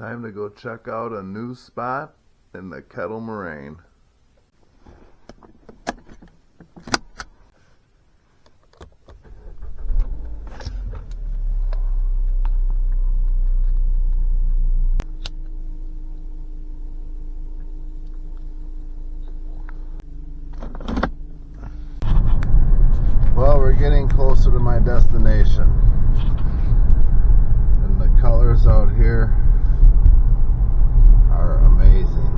Time to go check out a new spot in the Kettle Moraine. Well, we're getting closer to my destination, and the colors out here are amazing,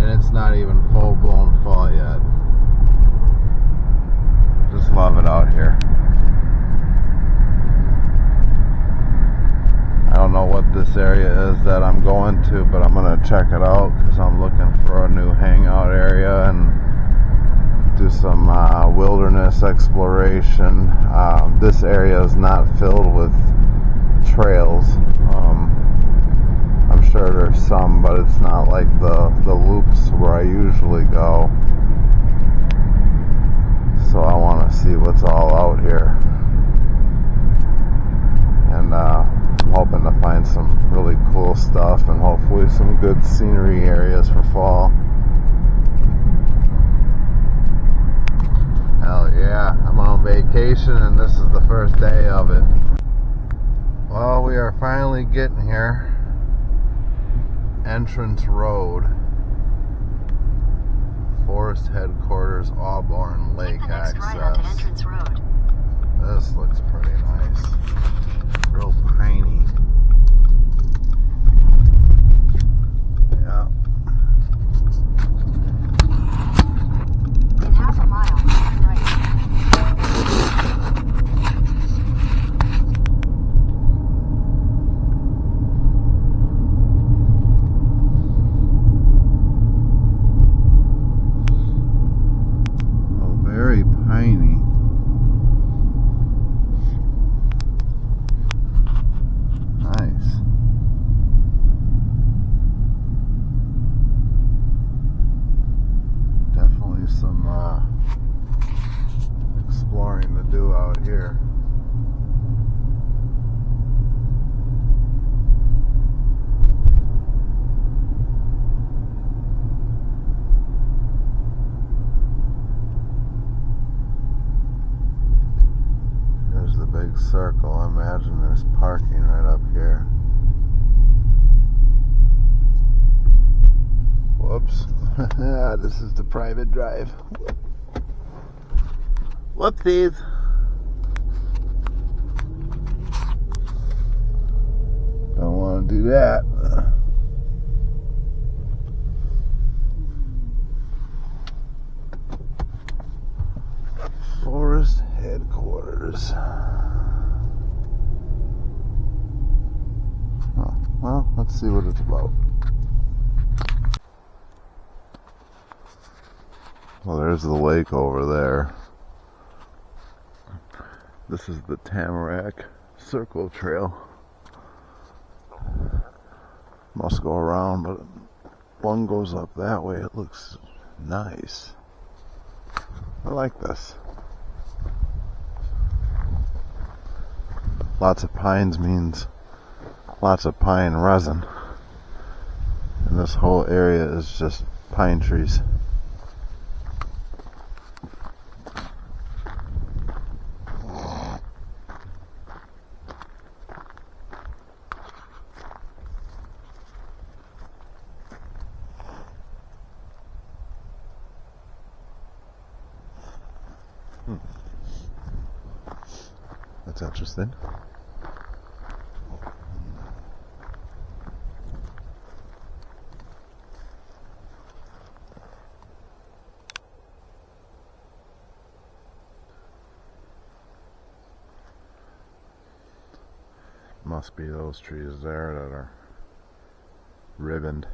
and it's not even full-blown fall yet. Just love it out here. I don't know what this area is that I'm going to, but I'm gonna check it out because I'm looking for a new hangout area and do some wilderness exploration. This area is not filled with trails. I'm sure there's some, but it's not like the loops where I usually go. So I want to see what's all out here, and I'm hoping to find some really cool stuff and hopefully some good scenery areas for fall. Hell yeah, I'm on vacation and this is the first day of it. Well, we are finally getting here. Entrance Road, Forest Headquarters, Auburn Lake access. Right onto Entrance Road. This looks pretty nice. Real piney. Yeah. In half a mile, turn right. Very piney. Nice. Definitely some exploring to do out here. The big circle. I imagine there's parking right up here. Whoops. This is the private drive. Whoopsies. Don't want to do that. Forest Headquarters. Oh, well, let's see what it's about. Well, there's the lake over there. This is the Tamarack Circle Trail. Must go around, but one goes up that way. It looks nice. I like this. Lots of pines means lots of pine resin, and this whole area is just pine trees. That's interesting. Must be those trees there that are ribboned.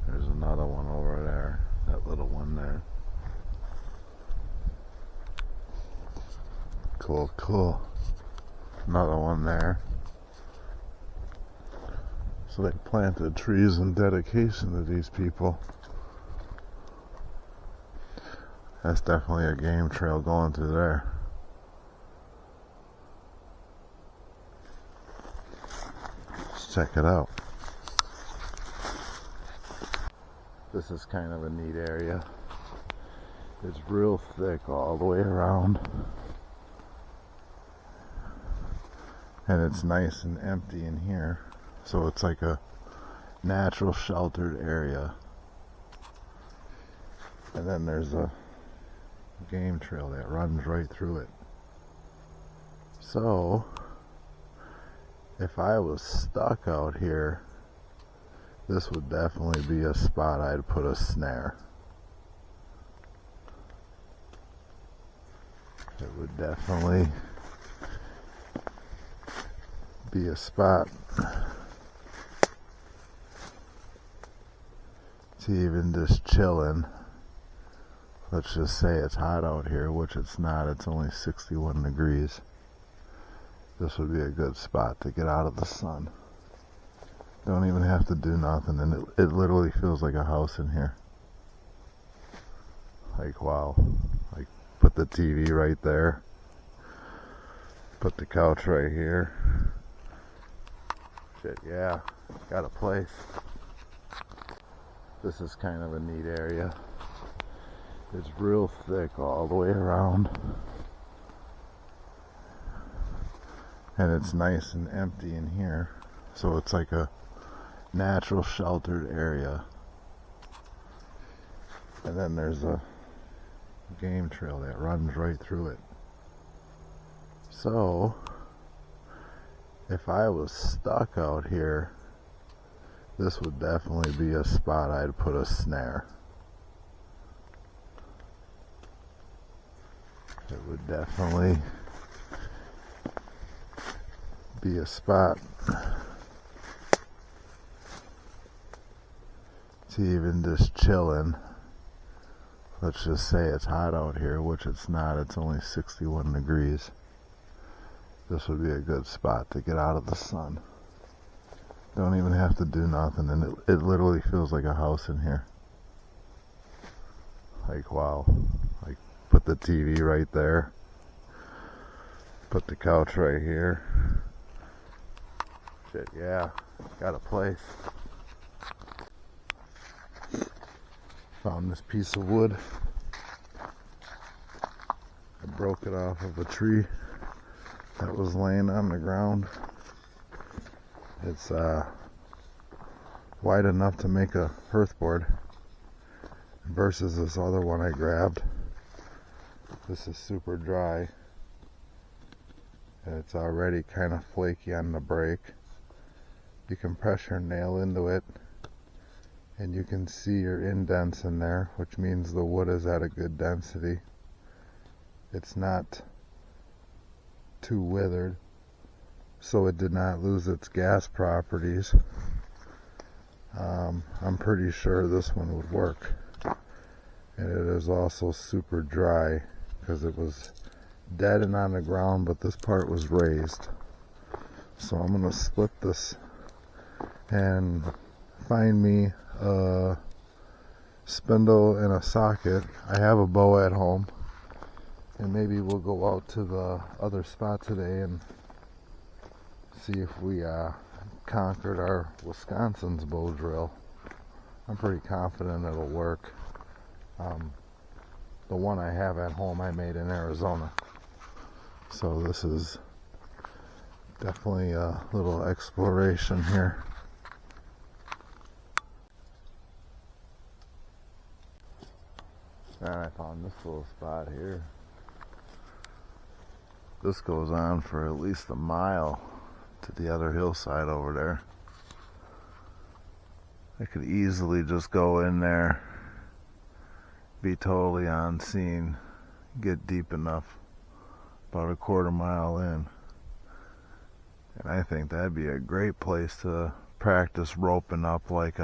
There's another one over there, that little one there. Cool, cool. Another one there. So they planted trees in dedication to these people. That's definitely a game trail going through there. check it out. This is kind of a neat area. It's real thick all the way around. And it's nice and empty in here. So it's like a natural sheltered area. And then there's a game trail that runs right through it. So if I was stuck out here, this would definitely be a spot I'd put a snare. It would definitely be a spot to even just chill in. Let's just say it's hot out here, which it's not. It's only 61 degrees. This would be a good spot to get out of the sun. Don't even have to do nothing, and it literally feels like a house in here. Like, wow. Like, put the TV right there. Put the couch right here. Shit, yeah. Got a place. This is kind of a neat area. It's real thick all the way around. And it's nice and empty in here. So it's like a natural sheltered area. And then there's a game trail that runs right through it. So if I was stuck out here, this would definitely be a spot I'd put a snare. It would definitely be a spot to even just chill in. Let's just say it's hot out here, which it's not. It's only 61 degrees. This would be a good spot to get out of the sun. Don't even have to do nothing, and it literally feels like a house in here. Like, wow. Like, put the TV right there. Put the couch right here. Shit, yeah. Got a place. Found this piece of wood. I broke it off of a tree that was laying on the ground. It's wide enough to make a hearthboard versus this other one I grabbed. This is super dry and it's already kind of flaky on the break. You can press your nail into it and you can see your indents in there, which means the wood is at a good density. It's not too withered, so it did not lose its gas properties. I'm pretty sure this one would work. And it is also super dry because it was dead and on the ground, but this part was raised. So I'm going to split this and find me a spindle and a socket. I have a bow at home, and maybe we'll go out to the other spot today and see if we conquered our Wisconsin's bow drill. I'm pretty confident it'll work. The one I have at home I made in Arizona. So this is definitely a little exploration here. And I found this little spot here. This goes on for at least a mile to the other hillside over there. I could easily just go in there, be totally unseen, get deep enough, about a quarter mile in. And I think that'd be a great place to practice roping up like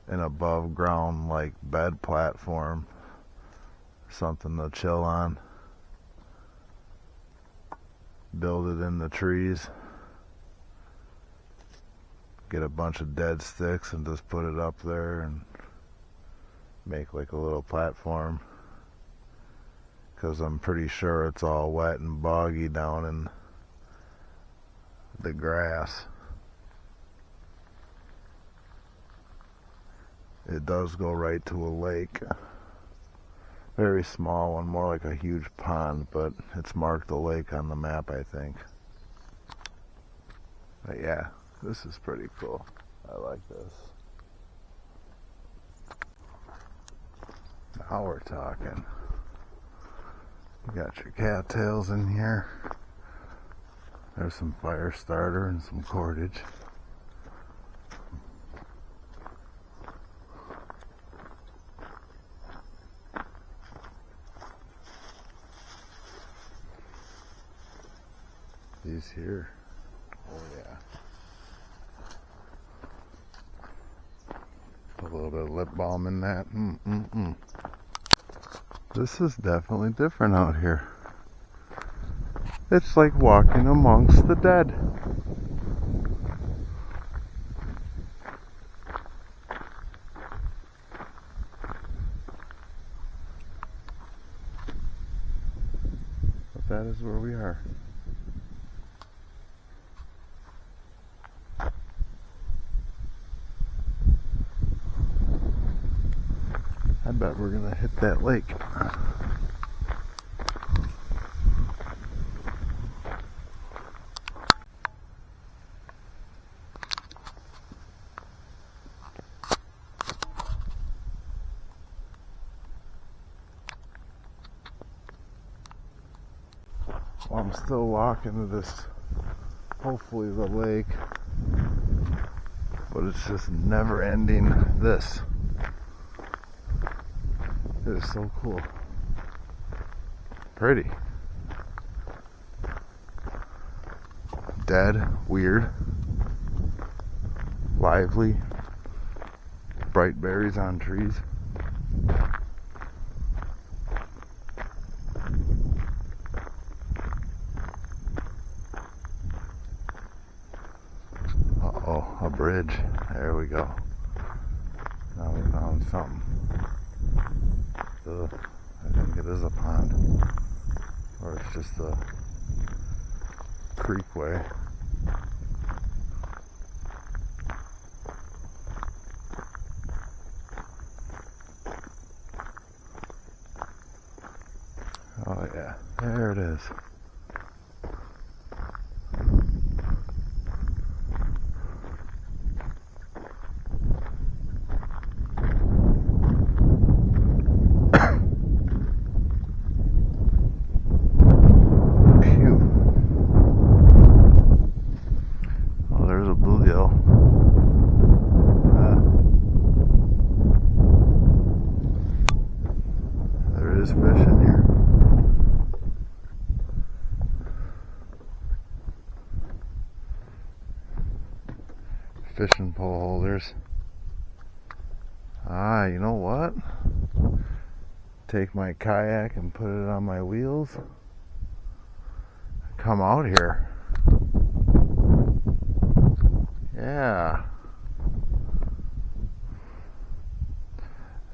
an above ground like bed platform, something to chill on. Build it in the trees, get a bunch of dead sticks and just put it up there and make like a little platform, because I'm pretty sure it's all wet and boggy down in the grass. It does go right to a lake. Very small one, more like a huge pond, but it's marked a lake on the map, I think. But yeah, this is pretty cool. I like this. Now we're talking. You got your cattails in here. There's some fire starter and some cordage. These here. Oh yeah. Put a little bit of lip balm in that. This is definitely different out here. It's like walking amongst the dead. But that is where we are. I bet we're gonna hit that lake. Well, I'm still walking to this, hopefully the lake, but it's just never ending this. It is so cool. Pretty. Dead, weird, lively, bright berries on trees. Uh-oh, a bridge. There we go. Now we found something. I think it is a pond, or it's just a creekway. Oh yeah, there it is. Fish in here. Fishing pole holders. Ah, you know what? Take my kayak and put it on my wheels. Come out here. Yeah.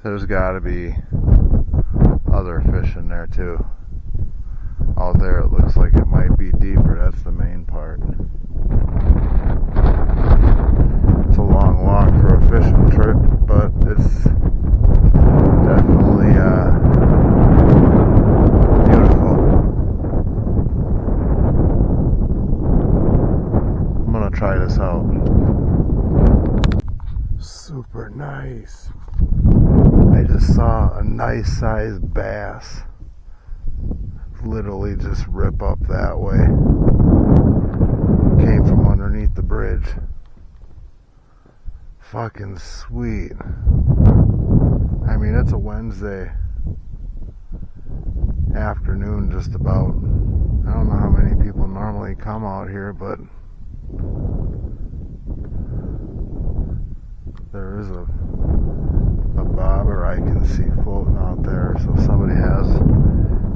There's got to be other fish in there too. Out there it looks like it might be deeper. That's the main part. It's a long walk for a fishing trip, but it's definitely beautiful. I'm gonna try this out. Super nice. I just saw a nice sized bass literally just rip up that way. Came from underneath the bridge. Fucking sweet. I mean, it's a Wednesday afternoon just about. I don't know how many people normally come out here, but there is a bobber I can see floating out there, so somebody has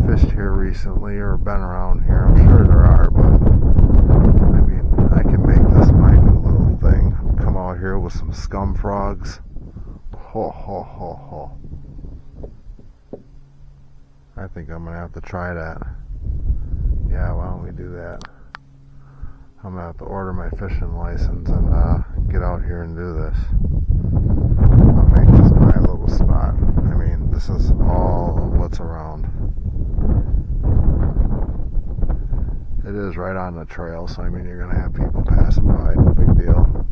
fished here recently or been around here. I'm sure there are, but I mean, I can make this my new little thing. Come out here with some scum frogs. Ho ho ho ho. I think I'm gonna have to try that. Yeah, why don't we do that? I'm gonna have to order my fishing license and get out here and do this. I'll make this my little spot. I mean, this is all what's around. It is right on the trail, so I mean, you're gonna have people passing by. No big deal.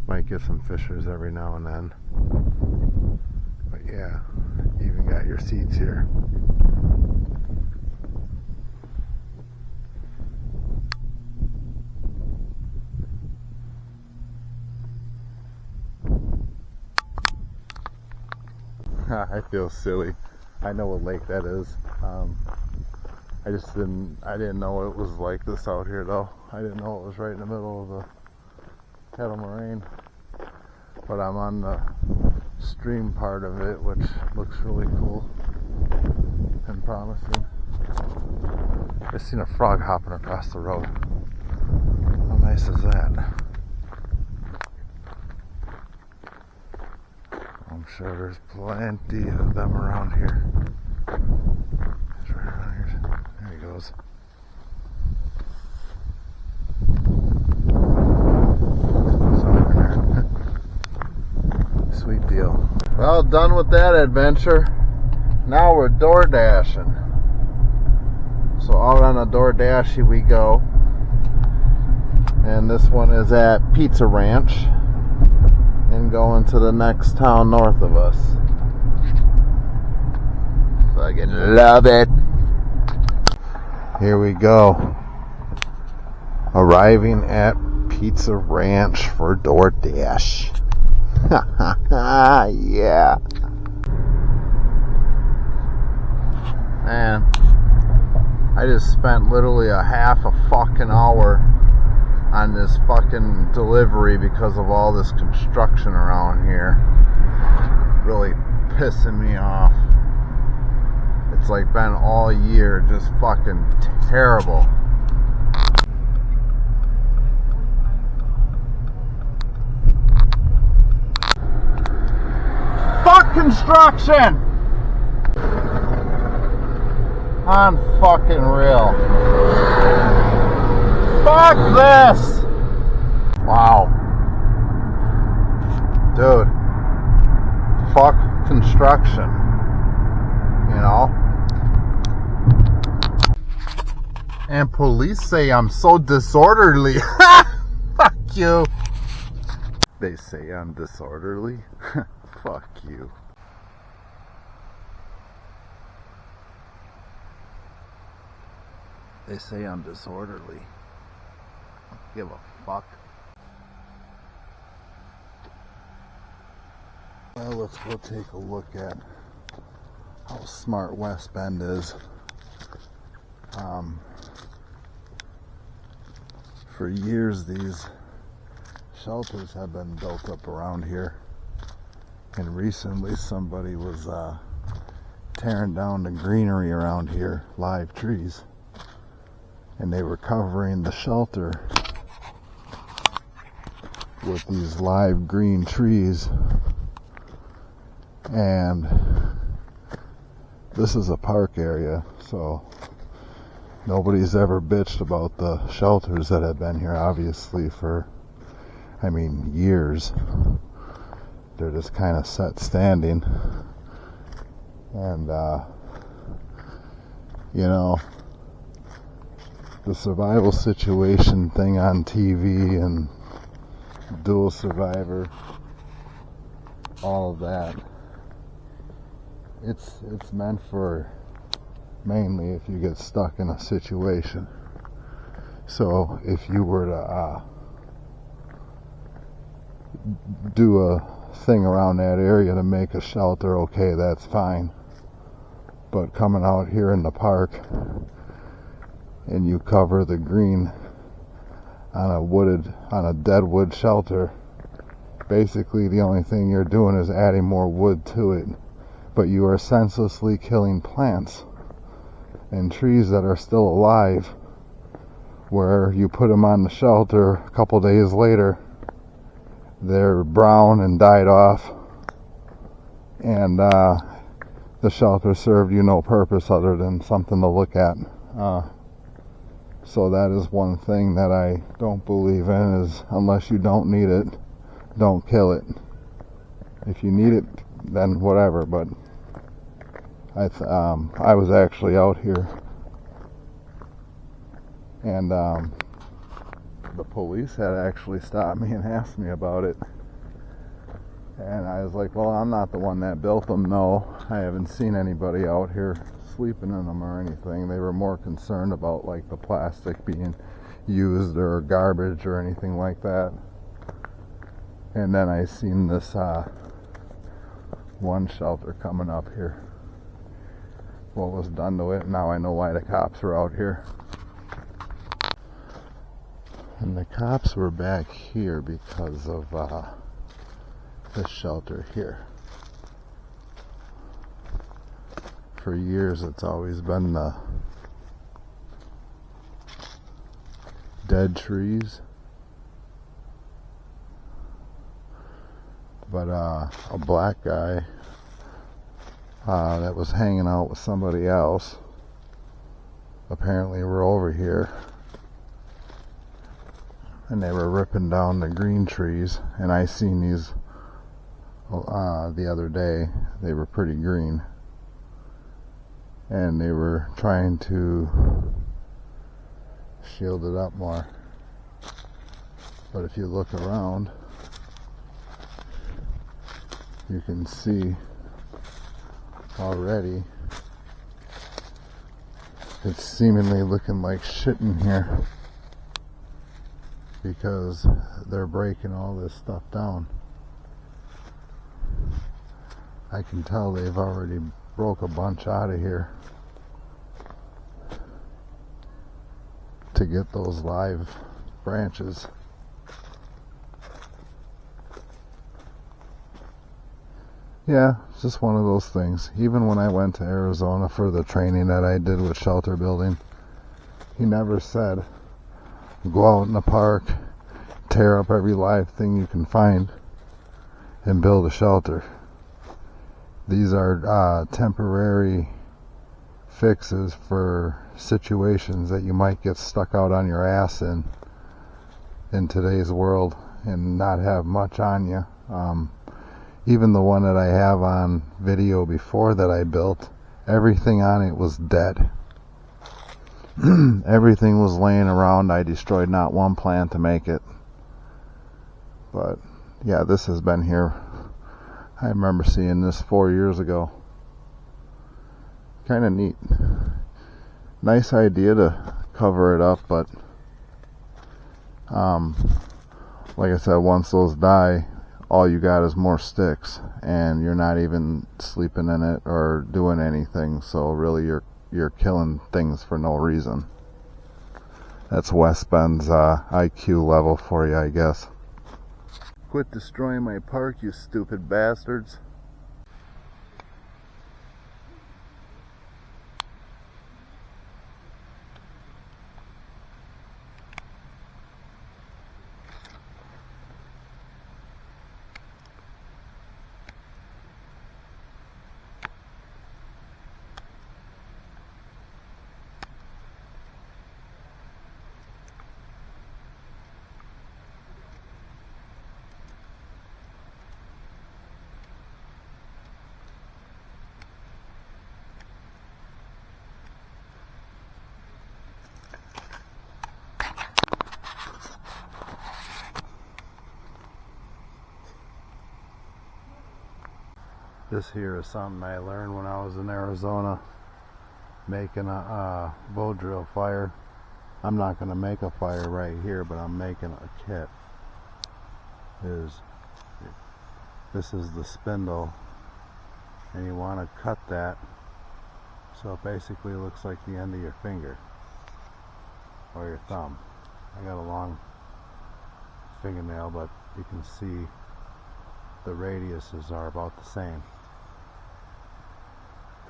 Might get some fishers every now and then. But yeah, you even got your seats here. I feel silly. I know what lake that is. I didn't know it was like this out here though. I didn't know it was right in the middle of the Kettle Moraine. But I'm on the stream part of it, which looks really cool and promising. I seen a frog hopping across the road. How nice is that? I'm sure there's plenty of them around here. It's right around here. There he goes. Sweet deal. Well, done with that adventure. Now we're door dashing. So out on a door dashy we go. And this one is at Pizza Ranch. And going to the next town north of us. Fucking love it. Here we go. Arriving at Pizza Ranch for DoorDash. Yeah. Man, I just spent literally a half a fucking hour on this fucking delivery because of all this construction around here. Really pissing me off. It's like been all year just fucking terrible. Fuck construction! Unfucking real. Fuck this! Wow. Dude. Fuck construction. You know? And police say I'm so disorderly. Fuck you. They say I'm disorderly. Fuck you. They say I'm disorderly. Give a fuck. Well, let's go take a look at how smart West Bend is. For years these shelters have been built up around here, and recently somebody was tearing down the greenery around here, live trees, and they were covering the shelter with these live green trees. And this is a park area, so nobody's ever bitched about the shelters that have been here, obviously, for, I mean, years. They're just kind of set standing. And, you know, the survival situation thing on TV and Dual Survivor, all of that, it's meant for mainly if you get stuck in a situation. So if you were to do a thing around that area to make a shelter, okay, that's fine. But coming out here in the park and you cover the green on a dead wood shelter, basically the only thing you're doing is adding more wood to it, but you are senselessly killing plants and trees that are still alive, where you put them on the shelter a couple days later, they're brown and died off, and the shelter served you no purpose other than something to look at. So that is one thing that I don't believe in, is unless you don't need it, don't kill it. If you need it, then whatever. But I was actually out here, and the police had actually stopped me and asked me about it. And I was like, well, I'm not the one that built them. No, I haven't seen anybody out here sleeping in them or anything. They were more concerned about like the plastic being used or garbage or anything like that. And then I seen this one shelter coming up here. What was done to it? Now I know why the cops were out here. And the cops were back here because of this shelter here. For years it's always been the dead trees. But a black guy that was hanging out with somebody else apparently were over here, and they were ripping down the green trees, and I seen these the other day. They were pretty green, and they were trying to shield it up more. But if you look around, you can see already it's seemingly looking like shit in here, because they're breaking all this stuff down. I can tell they've already broke a bunch out of here to get those live branches. Yeah, it's just one of those things. Even when I went to Arizona for the training that I did with shelter building, he never said, go out in the park, tear up every live thing you can find, and build a shelter. These are temporary fixes for situations that you might get stuck out on your ass in today's world and not have much on you. Even the one that I have on video before that I built, everything on it was dead. Everything was laying around. I destroyed not one plant to make it. But yeah, this has been here. I remember seeing this 4 years ago. Kind of neat. Nice idea to cover it up, but like I said, once those die, all you got is more sticks, and you're not even sleeping in it or doing anything. So really, you're killing things for no reason. That's West Bend's IQ level for you, I guess. Quit destroying my park, you stupid bastards. This here is something I learned when I was in Arizona, making a bow drill fire. I'm not going to make a fire right here, but I'm making a kit. This is the spindle, and you want to cut that so it basically looks like the end of your finger or your thumb. I got a long fingernail, but you can see the radiuses are about the same.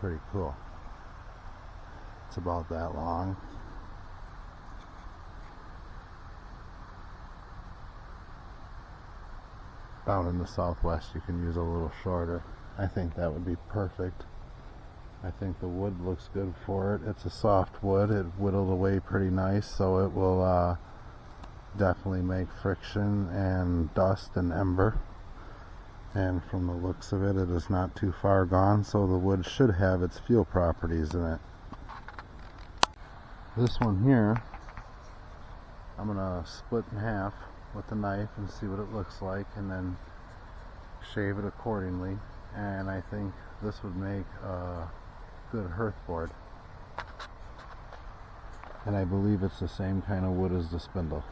Pretty cool. It's about that long. Down in the Southwest you can use a little shorter. I think that would be perfect. I think the wood looks good for it. It's a soft wood. It whittled away pretty nice, so it will definitely make friction and dust and ember. And from the looks of it, it is not too far gone, so the wood should have its fuel properties in it. This one here, I'm going to split in half with the knife and see what it looks like, and then shave it accordingly. And I think this would make a good hearth board. And I believe it's the same kind of wood as the spindle.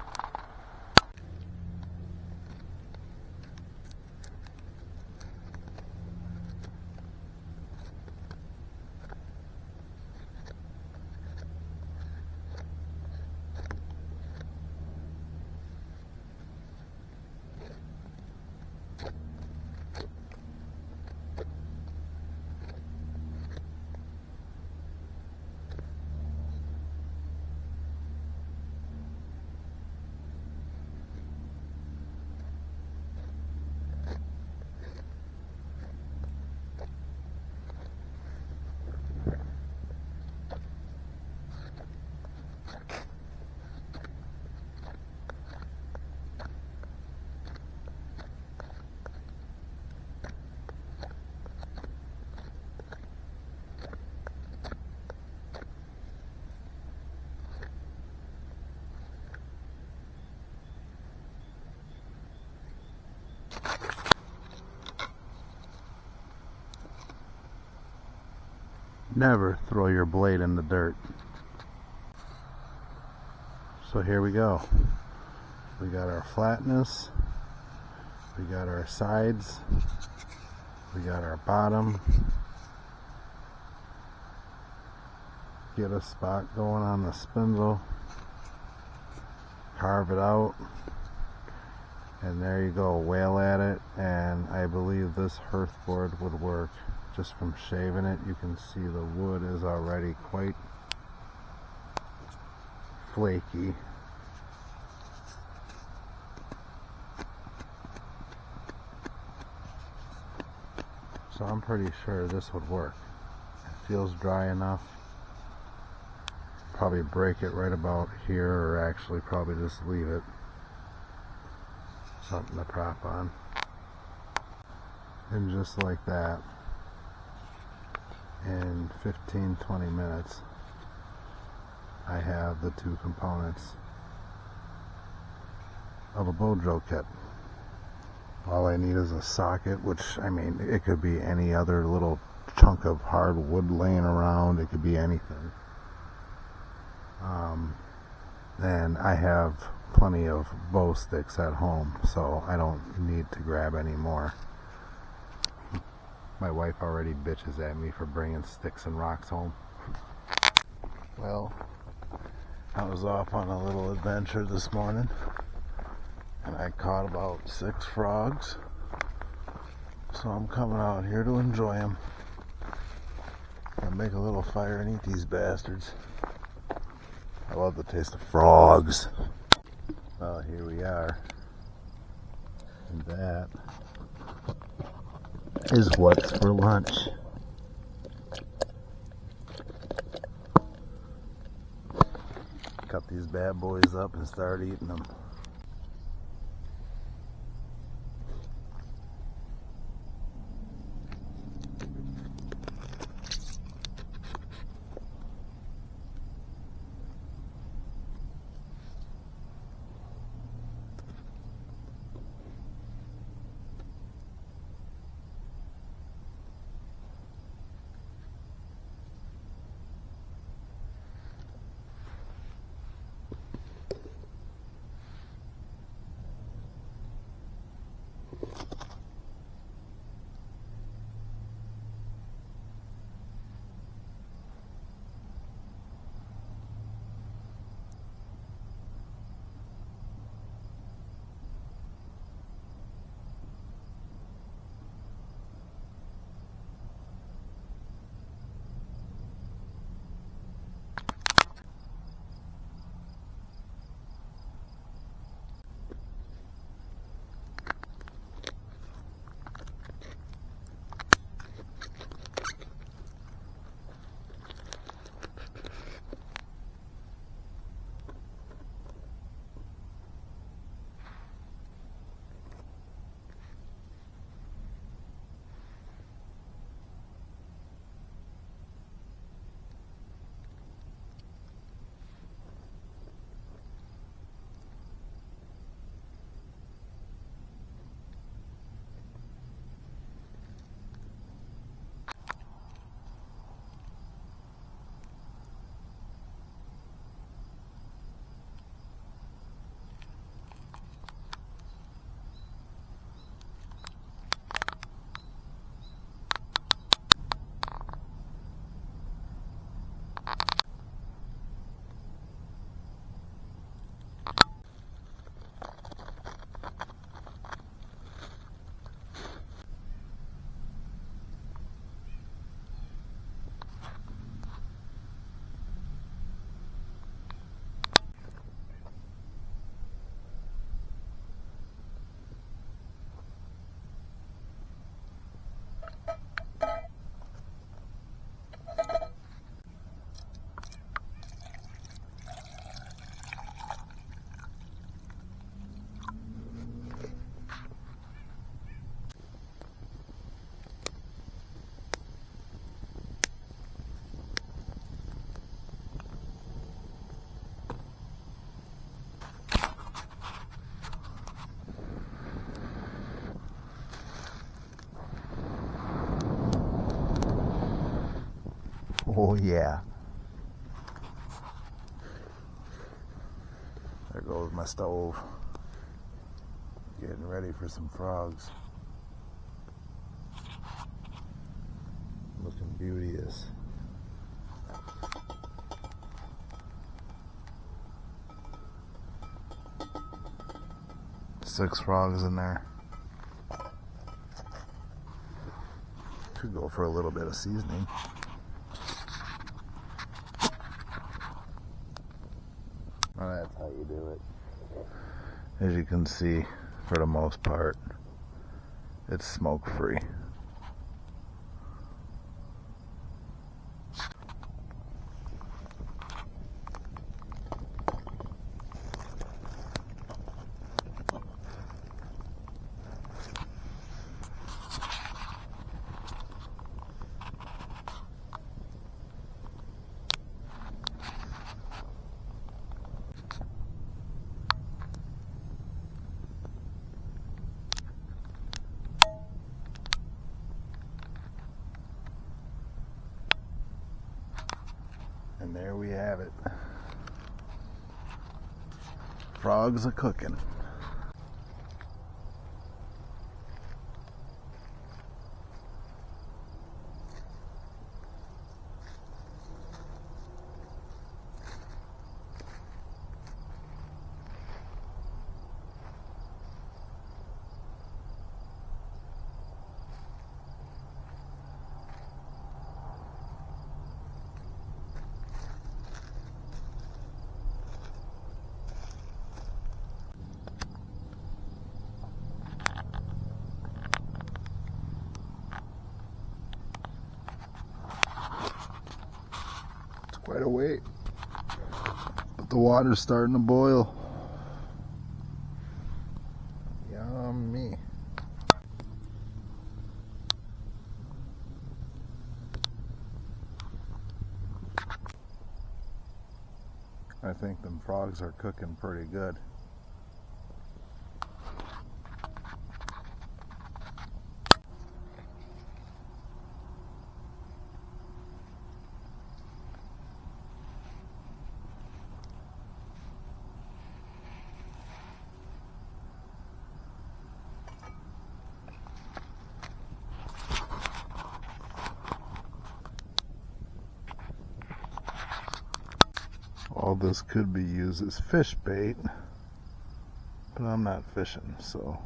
Never throw your blade in the dirt. So here we go. We got our flatness, we got our sides, we got our bottom. Get a spot going on the spindle, carve it out, and there you go, whale at it. And I believe this hearth board would work. Just from shaving it, you can see the wood is already quite flaky. So I'm pretty sure this would work. It feels dry enough. Probably break it right about here, or actually probably just leave it. Something to prop on. And just like that, in 15-20 minutes, I have the two components of a bow drill kit. All I need is a socket, which, I mean, it could be any other little chunk of hardwood laying around. It could be anything. And I have plenty of bow sticks at home, so I don't need to grab any more. My wife already bitches at me for bringing sticks and rocks home. Well, I was off on a little adventure this morning, and I caught about 6 frogs. So I'm coming out here to enjoy them. I'll make a little fire and eat these bastards. I love the taste of frogs. Well, here we are. And that is what's for lunch. Cut these bad boys up and start eating them. Oh yeah. There goes my stove. Getting ready for some frogs. Looking beauteous. Six frogs in there. Could go for a little bit of seasoning. Oh, that's how you do it. As you can see, for the most part, it's smoke free. And there we have it. Frogs are cooking. Quite a wait, but the water's starting to boil. Yummy. I think them frogs are cooking pretty good. All this could be used as fish bait, but I'm not fishing, so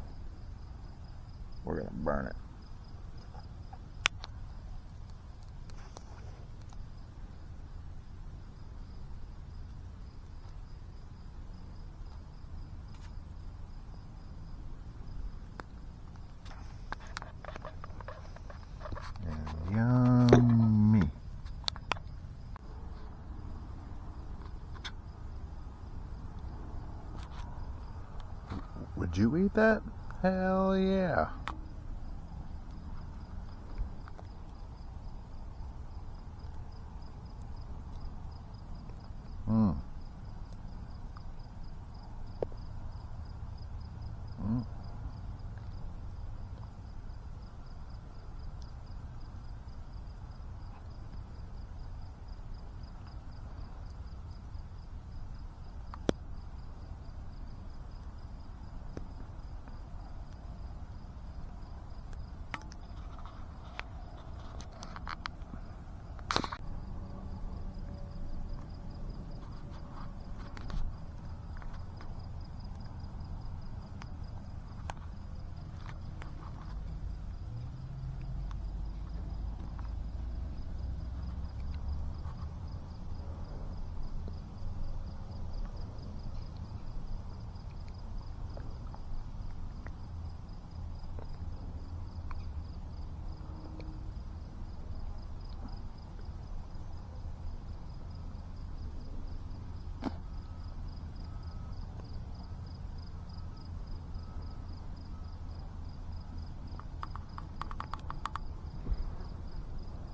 we're gonna burn it. And yummy. Would you eat that? Hell yeah. Mm. Mm.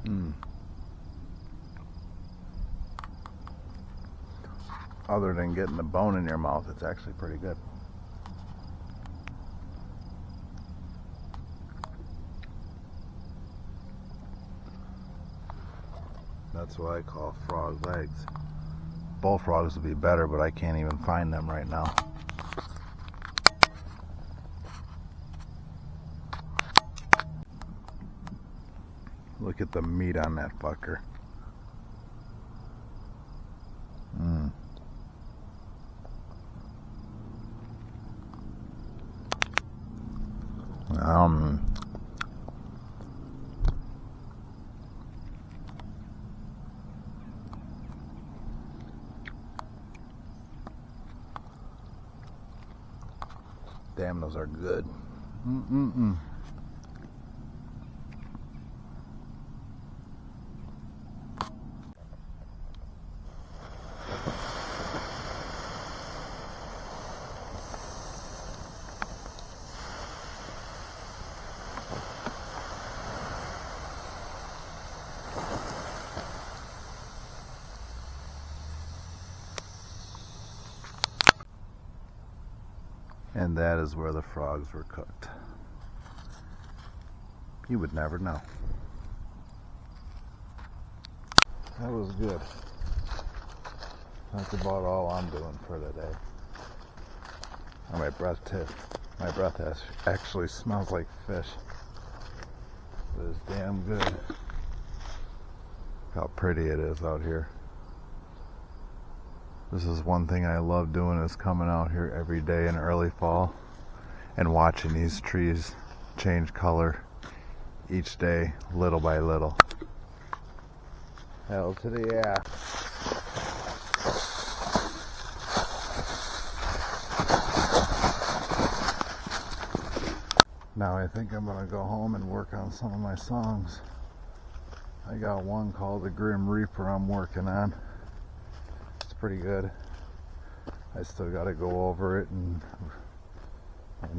Mm. Other than getting the bone in your mouth, it's actually pretty good. That's what I call frog legs. Bullfrogs would be better, but I can't even find them right now. Look at the meat on that fucker. Damn, those are good. And that is where the frogs were cooked. You would never know. That was good. That's about all I'm doing for today. And my breath actually smells like fish. It is damn good. Look how pretty it is out here. This is one thing I love doing, is coming out here every day in early fall and watching these trees change color each day, little by little. Hell to the yeah. Now I think I'm gonna go home and work on some of my songs. I got one called The Grim Reaper I'm working on. Pretty good. I still got to go over it and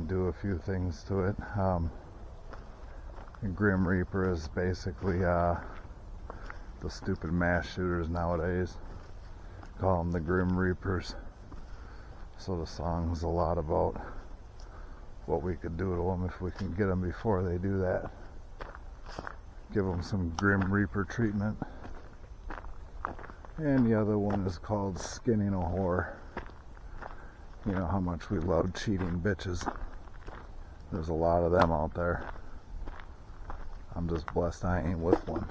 do a few things to it. Grim Reaper is basically the stupid mass shooters nowadays. Call them the Grim Reapers. So the song's a lot about what we could do to them if we can get them before they do that. Give them some Grim Reaper treatment. And the other one is called Skinning a Whore. You know how much we love cheating bitches. There's a lot of them out there. I'm just blessed I ain't with one.